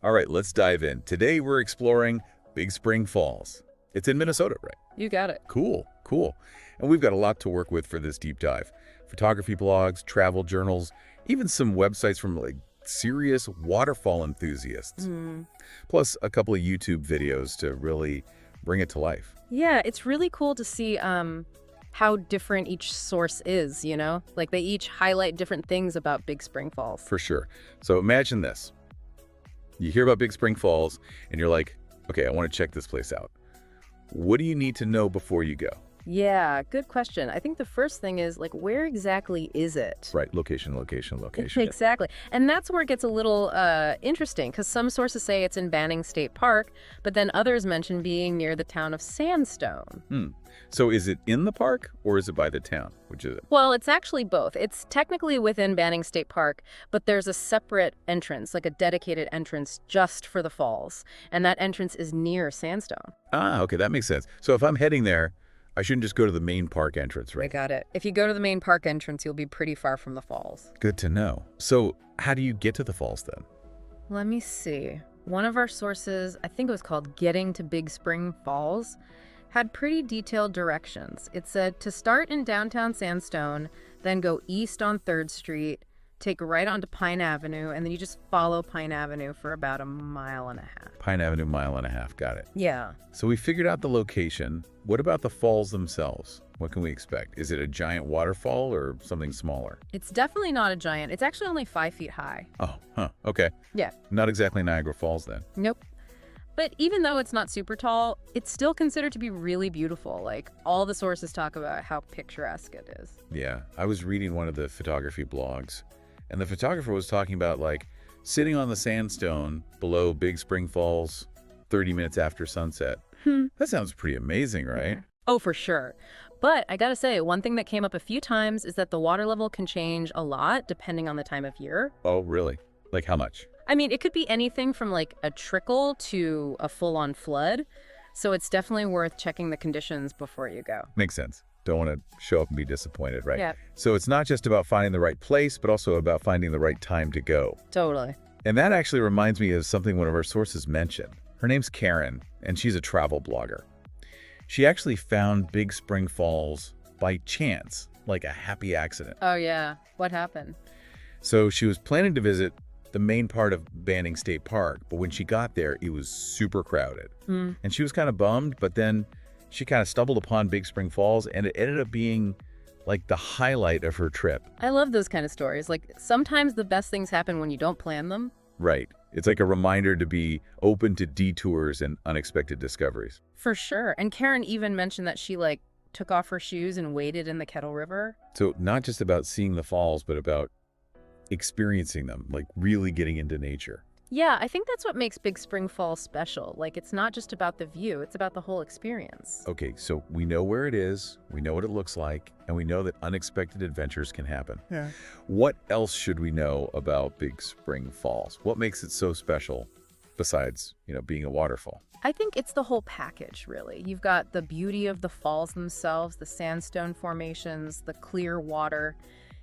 All right, let's dive in. Today we're exploring Big Spring Falls. It's in Minnesota, right? You got it. Cool, cool. And we've got a lot to work with for this deep dive. Photography blogs, travel journals, even some websites from serious waterfall enthusiasts. Plus a couple of YouTube videos to really bring it to life. Yeah, it's really cool to see how different each source is, you know? Like they each highlight different things about Big Spring Falls. For sure. So imagine this. You hear about Big Spring Falls and you're like, okay, I want to check this place out. What do you need to know before you go? Yeah, good question. I think the first thing is, like, where exactly is it? Right, location. Exactly. And that's where it gets a little interesting, because some sources say it's in Banning State Park, but then others mention being near the town of Sandstone. So is it in the park or is it by the town? Which is it? Well, it's actually both. It's technically within Banning State Park, but there's a separate entrance, like a dedicated entrance just for the falls. And that entrance is near Sandstone. Ah, okay, that makes sense. So if I'm heading there, I shouldn't just go to the main park entrance, right? I got it. If you go to the main park entrance, you'll be pretty far from the falls. Good to know. So how do you get to the falls then? Let me see. One of our sources, I think it was called Getting to Big Spring Falls, had pretty detailed directions. It said to start in downtown Sandstone, then go east on 3rd Street, take right onto Pine Avenue, and then you just follow Pine Avenue for about a mile and a half. Pine Avenue, mile and a half. Got it. Yeah. So we figured out the location. What about the falls themselves? What can we expect? Is it a giant waterfall or something smaller? It's definitely not a giant. It's actually only 5 feet high. Oh, okay. Yeah. Not exactly Niagara Falls then. Nope. But even though it's not super tall, it's still considered to be really beautiful. Like, all the sources talk about how picturesque it is. Yeah. I was reading one of the photography blogs, and the photographer was talking about, sitting on the sandstone below Big Spring Falls 30 minutes after sunset. That sounds pretty amazing, right? Oh, for sure. But I gotta say, one thing that came up a few times is that the water level can change a lot depending on the time of year. Oh, really? Like how much? I mean, it could be anything from a trickle to a full-on flood. So it's definitely worth checking the conditions before you go. Makes sense. Don't want to show up and be disappointed, right? Yeah. So it's not just about finding the right place, but also about finding the right time to go. Totally. And that actually reminds me of something one of our sources mentioned. Her name's Karen, and she's a travel blogger. She actually found Big Spring Falls by chance, like a happy accident. Oh, yeah. What happened? So she was planning to visit the main part of Banning State Park, but when she got there, it was super crowded. And she was kind of bummed, but then she kind of stumbled upon Big Spring Falls, and it ended up being like the highlight of her trip. I love those kind of stories. Like, sometimes the best things happen when you don't plan them. Right. It's like a reminder to be open to detours and unexpected discoveries. For sure. And Karen even mentioned that she, took off her shoes and waded in the Kettle River. So not just about seeing the falls, but about experiencing them, like really getting into nature. Yeah, I think that's what makes Big Spring Falls special. Like, it's not just about the view, it's about the whole experience. Okay, so we know where it is, we know what it looks like, and we know that unexpected adventures can happen. Yeah. What else should we know about Big Spring Falls? What makes it so special besides, being a waterfall? I think it's the whole package, really. You've got the beauty of the falls themselves, the sandstone formations, the clear water.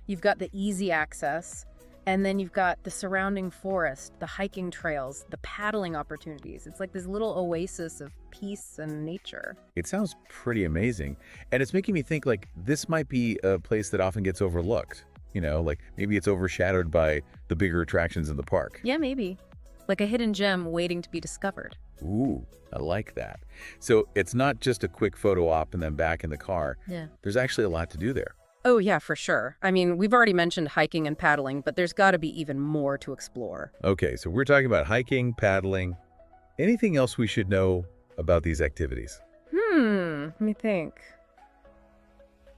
You've got the easy access. And then you've got the surrounding forest, the hiking trails, the paddling opportunities. It's like this little oasis of peace and nature. It sounds pretty amazing. And it's making me think this might be a place that often gets overlooked. Maybe it's overshadowed by the bigger attractions in the park. Yeah, maybe. Like a hidden gem waiting to be discovered. Ooh, I like that. So it's not just a quick photo op and then back in the car. Yeah. There's actually a lot to do there. Oh, yeah, for sure. I mean, we've already mentioned hiking and paddling, but there's got to be even more to explore. Okay, so we're talking about hiking, paddling. Anything else we should know about these activities? Let me think.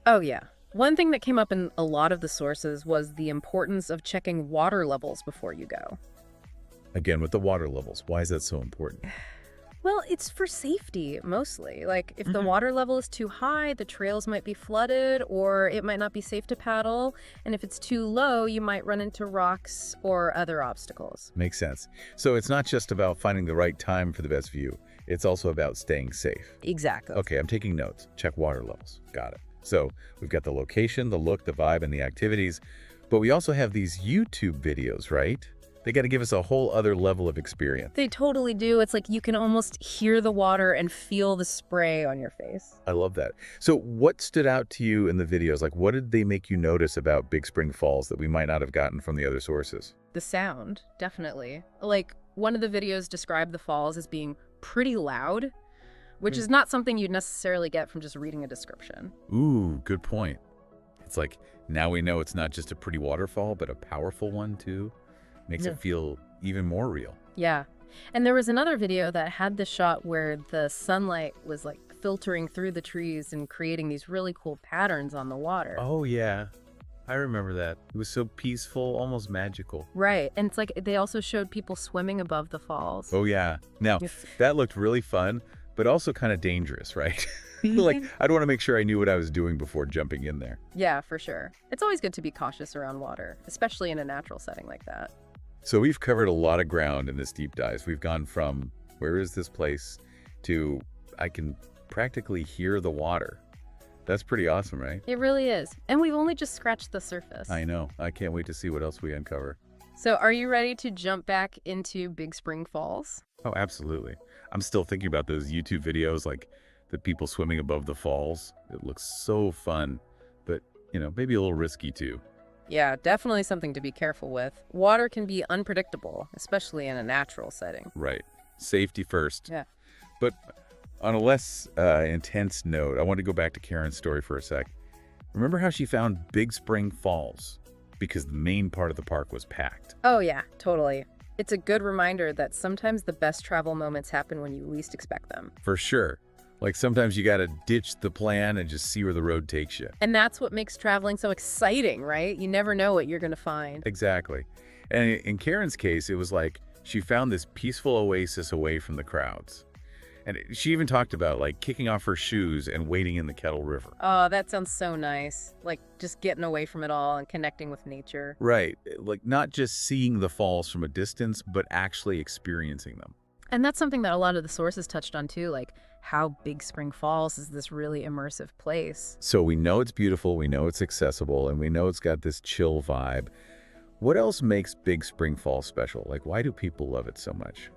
Oh, yeah. One thing that came up in a lot of the sources was the importance of checking water levels before you go. Again, with the water levels, why is that so important? Well, it's for safety, mostly. Like, if the water level is too high, the trails might be flooded, or it might not be safe to paddle. And if it's too low, you might run into rocks or other obstacles. Makes sense. So it's not just about finding the right time for the best view. It's also about staying safe. Exactly. Okay, I'm taking notes. Check water levels. Got it. So we've got the location, the look, the vibe, and the activities. But we also have these YouTube videos, right? They got to give us a whole other level of experience. They totally do. It's like you can almost hear the water and feel the spray on your face. I love that. So what stood out to you in the videos? Like, what did they make you notice about Big Spring Falls that we might not have gotten from the other sources? The sound, definitely. Like, one of the videos described the falls as being pretty loud, which is not something you'd necessarily get from just reading a description. Ooh, good point. It's like, now we know it's not just a pretty waterfall, but a powerful one, too. Makes it feel even more real. Yeah. And there was another video that had this shot where the sunlight was like filtering through the trees and creating these really cool patterns on the water. Oh, yeah. I remember that. It was so peaceful, almost magical. Right. And it's like they also showed people swimming above the falls. Oh, yeah. Now, that looked really fun, but also kind of dangerous, right? Like, I'd want to make sure I knew what I was doing before jumping in there. Yeah, for sure. It's always good to be cautious around water, especially in a natural setting like that. So we've covered a lot of ground in this deep dive. We've gone from, where is this place, to I can practically hear the water. That's pretty awesome, right? It really is. And we've only just scratched the surface. I know. I can't wait to see what else we uncover. So are you ready to jump back into Big Spring Falls? Oh, absolutely. I'm still thinking about those YouTube videos, like the people swimming above the falls. It looks so fun, but, maybe a little risky too. Yeah, definitely something to be careful with. Water can be unpredictable, especially in a natural setting. Right. Safety first. Yeah. But on a less intense note, I want to go back to Karen's story for a sec. Remember how she found Big Spring Falls because the main part of the park was packed? Oh yeah, totally. It's a good reminder that sometimes the best travel moments happen when you least expect them. For sure. Like sometimes you got to ditch the plan and just see where the road takes you. And that's what makes traveling so exciting, right? You never know what you're going to find. Exactly. And in Karen's case, it was like she found this peaceful oasis away from the crowds. And she even talked about like kicking off her shoes and wading in the Kettle River. Oh, that sounds so nice. Like just getting away from it all and connecting with nature. Right. Like not just seeing the falls from a distance, but actually experiencing them. And that's something that a lot of the sources touched on too, like how Big Spring Falls is this really immersive place. So we know it's beautiful, we know it's accessible, and we know it's got this chill vibe. What else makes Big Spring Falls special? Like, why do people love it so much?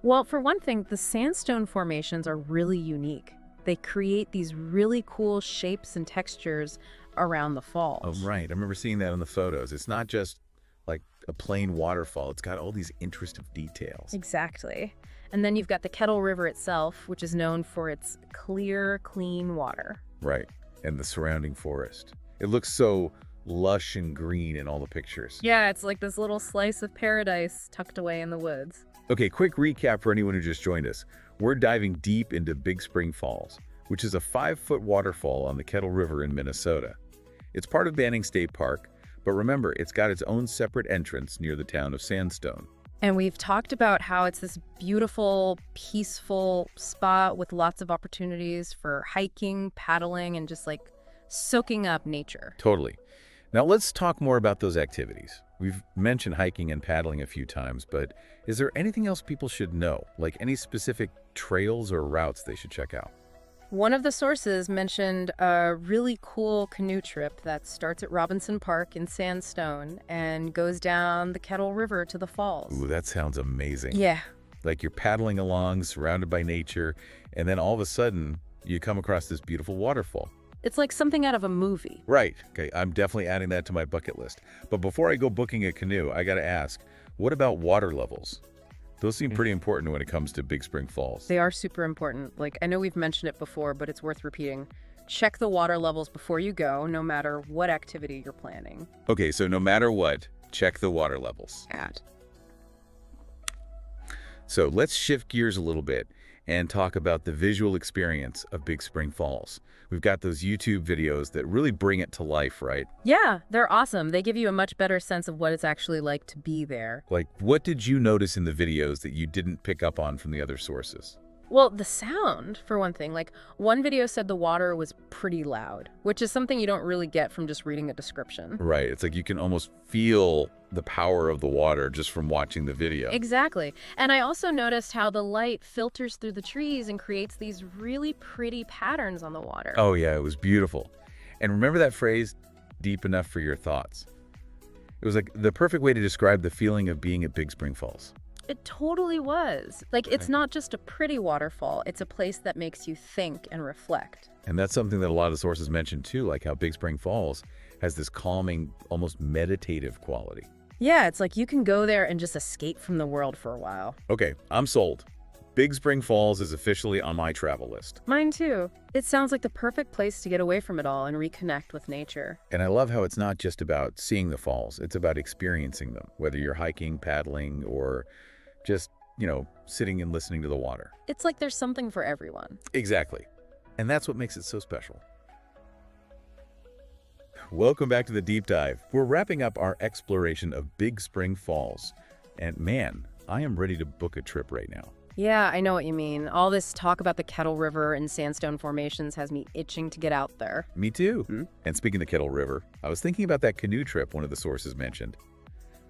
Well, for one thing, the sandstone formations are really unique. They create these really cool shapes and textures around the falls. Oh, right. I remember seeing that in the photos. It's not just like a plain waterfall. It's got all these interesting details. Exactly. And then you've got the Kettle River itself, which is known for its clear, clean water. Right. And the surrounding forest. It looks so lush and green in all the pictures. Yeah, it's like this little slice of paradise tucked away in the woods. Okay, quick recap for anyone who just joined us. We're diving deep into Big Spring Falls, which is a 5-foot waterfall on the Kettle River in Minnesota. It's part of Banning State Park, but remember, it's got its own separate entrance near the town of Sandstone. And we've talked about how it's this beautiful, peaceful spot with lots of opportunities for hiking, paddling, and just like soaking up nature. Totally. Now let's talk more about those activities. We've mentioned hiking and paddling a few times, but is there anything else people should know? Like any specific trails or routes they should check out? One of the sources mentioned a really cool canoe trip that starts at Robinson Park in Sandstone and goes down the Kettle River to the falls. Ooh, that sounds amazing. Yeah. Like you're paddling along, surrounded by nature, and then all of a sudden, you come across this beautiful waterfall. It's like something out of a movie. Right. Okay, I'm definitely adding that to my bucket list. But before I go booking a canoe, I got to ask, what about water levels? Those seem pretty important when it comes to Big Spring Falls. They are super important. Like, I know we've mentioned it before, but it's worth repeating. Check the water levels before you go, no matter what activity you're planning. Okay, so no matter what, check the water levels. So let's shift gears a little bit and talk about the visual experience of Big Spring Falls. We've got those YouTube videos that really bring it to life, right? Yeah, they're awesome. They give you a much better sense of what it's actually like to be there. Like, what did you notice in the videos that you didn't pick up on from the other sources? Well, the sound, for one thing. Like, one video said the water was pretty loud, which is something you don't really get from just reading a description. Right. It's like you can almost feel the power of the water just from watching the video. Exactly. And I also noticed how the light filters through the trees and creates these really pretty patterns on the water. Oh, yeah. It was beautiful. And remember that phrase, deep enough for your thoughts? It was like the perfect way to describe the feeling of being at Big Spring Falls. It totally was. Like, it's Okay. not just a pretty waterfall, it's a place that makes you think and reflect. And that's something that a lot of sources mention too, like how Big Spring Falls has this calming, almost meditative quality. Yeah, it's like you can go there and just escape from the world for a while. Okay, I'm sold. Big Spring Falls is officially on my travel list. Mine too. It sounds like the perfect place to get away from it all and reconnect with nature. And I love how it's not just about seeing the falls, it's about experiencing them, whether you're hiking, paddling, or just, sitting and listening to the water. It's like there's something for everyone. Exactly. And that's what makes it so special. Welcome back to the deep dive. We're wrapping up our exploration of Big Spring Falls. And man, I am ready to book a trip right now. Yeah, I know what you mean. All this talk about the Kettle River and sandstone formations has me itching to get out there. Me too. And speaking of the Kettle River, I was thinking about that canoe trip one of the sources mentioned.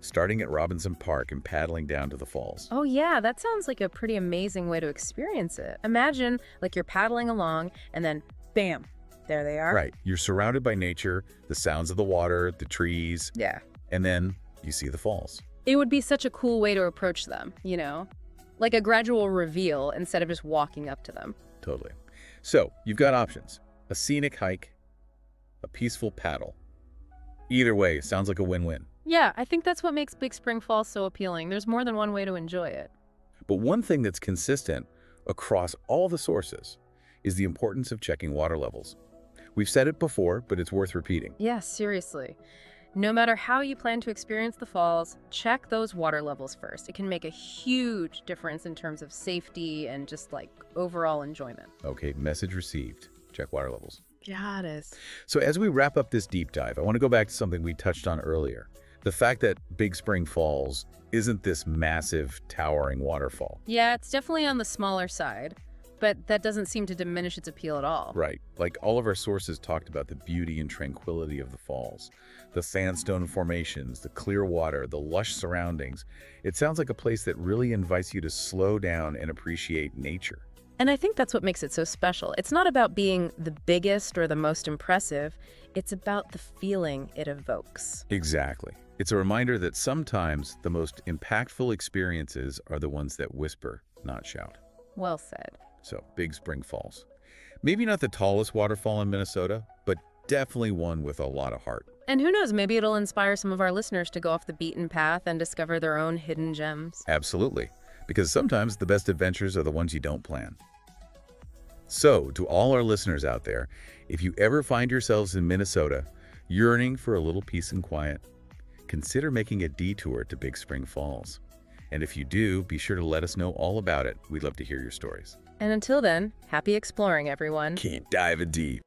Starting at Robinson Park and paddling down to the falls. Oh yeah, that sounds like a pretty amazing way to experience it. Imagine, like, you're paddling along and then, bam, there they are. Right. You're surrounded by nature, the sounds of the water, the trees, Yeah. and then you see the falls. It would be such a cool way to approach them, Like a gradual reveal instead of just walking up to them. Totally. So, you've got options. A scenic hike, a peaceful paddle. Either way, sounds like a win-win. Yeah, I think that's what makes Big Spring Falls so appealing. There's more than one way to enjoy it. But one thing that's consistent across all the sources is the importance of checking water levels. We've said it before, but it's worth repeating. Yeah, seriously. No matter how you plan to experience the falls, check those water levels first. It can make a huge difference in terms of safety and just like overall enjoyment. Okay, message received. Check water levels. Got it. So as we wrap up this deep dive, I want to go back to something we touched on earlier. The fact that Big Spring Falls isn't this massive, towering waterfall. Yeah, it's definitely on the smaller side, but that doesn't seem to diminish its appeal at all. Right. Like all of our sources talked about the beauty and tranquility of the falls, the sandstone formations, the clear water, the lush surroundings. It sounds like a place that really invites you to slow down and appreciate nature. And I think that's what makes it so special. It's not about being the biggest or the most impressive. It's about the feeling it evokes. Exactly. It's a reminder that sometimes the most impactful experiences are the ones that whisper, not shout. Well said. So, Big Spring Falls. Maybe not the tallest waterfall in Minnesota, but definitely one with a lot of heart. And who knows, maybe it'll inspire some of our listeners to go off the beaten path and discover their own hidden gems. Absolutely. Because sometimes the best adventures are the ones you don't plan. So, to all our listeners out there, if you ever find yourselves in Minnesota, yearning for a little peace and quiet, consider making a detour to Big Spring Falls. And if you do, be sure to let us know all about it. We'd love to hear your stories. And until then, happy exploring, everyone. Keep diving deep.